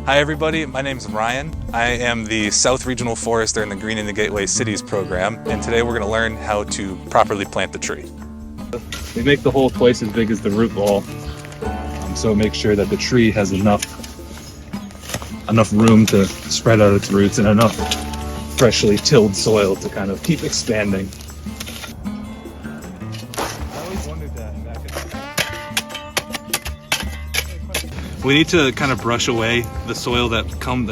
Hi everybody, my name is Ryan. I am the South Regional Forester in the Greening the Gateway Cities program, and today we're going to learn how to properly plant the tree. We make the hole twice as big as the root ball, so make sure that the tree has enough room to spread out its roots and enough freshly tilled soil to kind of keep expanding. I always wondered that. We need to kind of brush away the soil that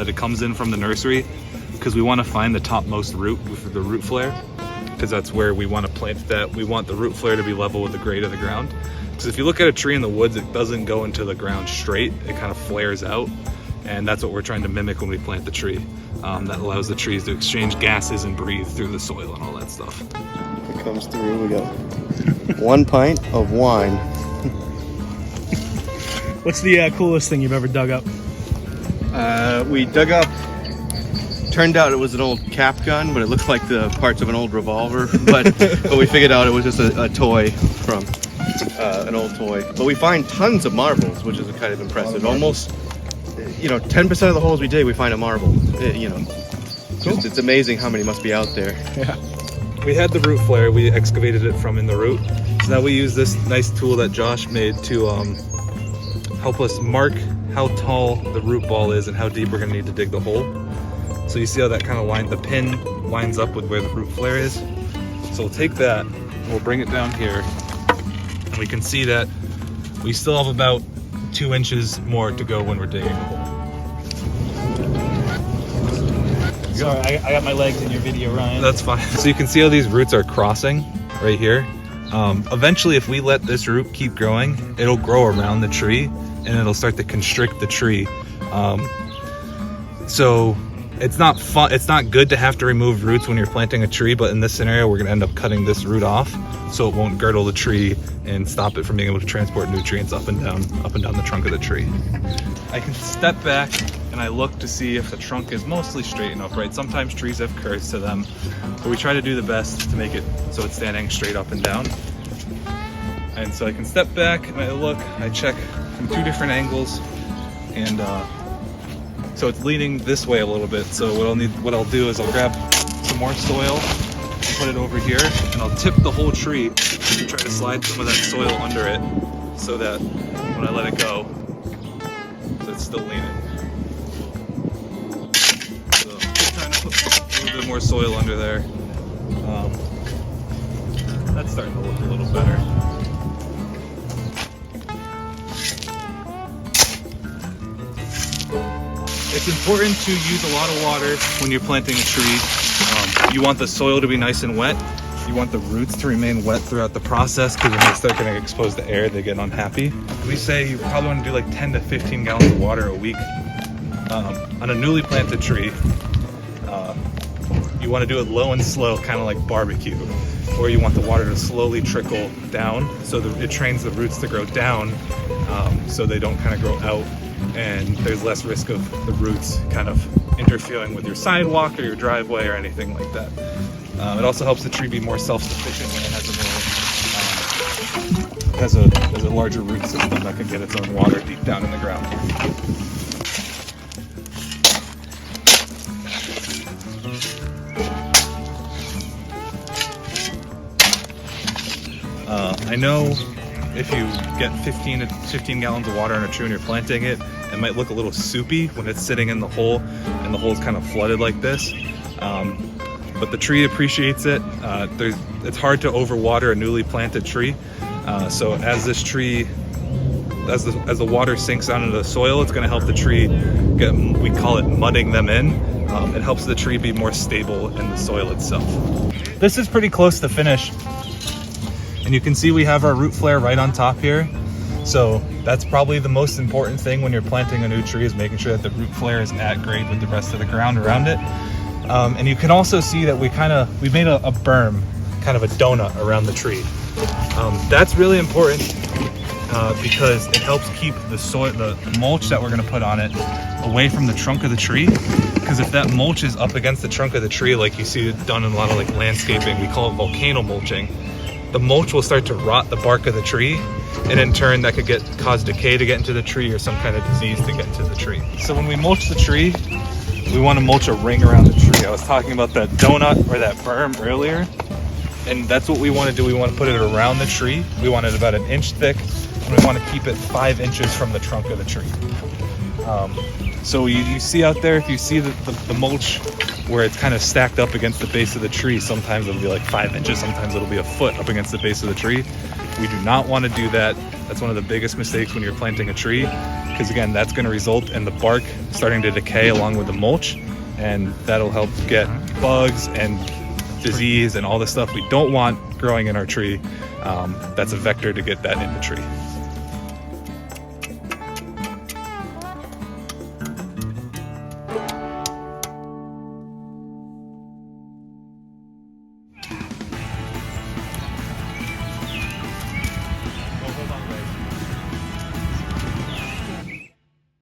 it comes in from the nursery, because we want to find the topmost root with the root flare, because that's where we want to plant that. We want the root flare to be level with the grade of the ground. Because if you look at a tree in the woods, it doesn't go into the ground straight, it kind of flares out, and that's what we're trying to mimic when we plant the tree. That allows the trees to exchange gases and breathe through the soil and all that stuff. It comes through, we got 1 pint of wine. What's the coolest thing you've ever dug up? We dug up, turned out it was an old cap gun, but it looked like the parts of an old revolver. But we figured out it was just a toy from an old toy. But we find tons of marbles, which is kind of impressive. Almost, 10% of the holes we dig, we find a marble. Cool. It's amazing how many must be out there. Yeah. We had the root flare, we excavated it from in the root. So now we use this nice tool that Josh made to help us mark how tall the root ball is and how deep we're going to need to dig the hole. So you see how that kind of the pin lines up with where the root flare is. So we'll take that, and we'll bring it down here, and we can see that we still have about 2 inches more to go when we're digging the hole. Sorry, I got my legs in your video, Ryan. That's fine. So you can see how these roots are crossing right here. Eventually, if we let this root keep growing, it'll grow around the tree and it'll start to constrict the tree. So it's not fun. It's not good to have to remove roots when you're planting a tree, but in this scenario, we're gonna end up cutting this root off so it won't girdle the tree and stop it from being able to transport nutrients up and down the trunk of the tree. I can step back and I look to see if the trunk is mostly straight enough, right? Sometimes trees have curves to them, but we try to do the best to make it so it's standing straight up and down. And so I can step back and I look, I check from 2 different angles, and so it's leaning this way a little bit. So what I'll do is I'll grab some more soil and put it over here, and I'll tip the whole tree and try to slide some of that soil under it so that when I let it go, it's still leaning. So just trying to put a little bit more soil under there. That's starting to look a little better. It's important to use a lot of water when you're planting a tree. You want the soil to be nice and wet. You want the roots to remain wet throughout the process, because when they start getting exposed to air, they get unhappy. We say you probably want to do like 10 to 15 gallons of water a week. On a newly planted tree, you want to do it low and slow, kind of like barbecue, or you want the water to slowly trickle down so that it trains the roots to grow down, so they don't kind of grow out, and there's less risk of the roots kind of interfering with your sidewalk or your driveway or anything like that. It also helps the tree be more self-sufficient when it has a larger root system that can get its own water deep down in the ground. I know if you get 15 gallons of water on a tree when you're planting it, it might look a little soupy when it's sitting in the hole and the hole's kind of flooded like this. But the tree appreciates it. It's hard to overwater a newly planted tree. So as this tree, as the water sinks down into the soil, it's going to help the tree get, we call it mudding them in. It helps the tree be more stable in the soil itself. This is pretty close to finish. And you can see we have our root flare right on top here. So that's probably the most important thing when you're planting a new tree, is making sure that the root flare is at grade with the rest of the ground around it. And you can also see that we made a berm, kind of a donut around the tree. That's really important because it helps keep the soil, the mulch that we're gonna put on it, away from the trunk of the tree. Because if that mulch is up against the trunk of the tree, like you see it done in a lot of like landscaping, we call it volcano mulching, the mulch will start to rot the bark of the tree and in turn that could cause decay to get into the tree or some kind of disease to get into the tree. So when we mulch the tree, we want to mulch a ring around the tree. I was talking about that donut or that berm earlier, and that's what we want to do. We want to put it around the tree. We want it about 1 inch thick, and we want to keep it 5 inches from the trunk of the tree. So you see out there, if you see the mulch where it's kind of stacked up against the base of the tree, sometimes it'll be like 5 inches, sometimes it'll be a foot up against the base of the tree. We do not want to do that. That's one of the biggest mistakes when you're planting a tree, because again, that's going to result in the bark starting to decay along with the mulch, and that'll help get bugs and disease and all the stuff we don't want growing in our tree. That's a vector to get that in the tree.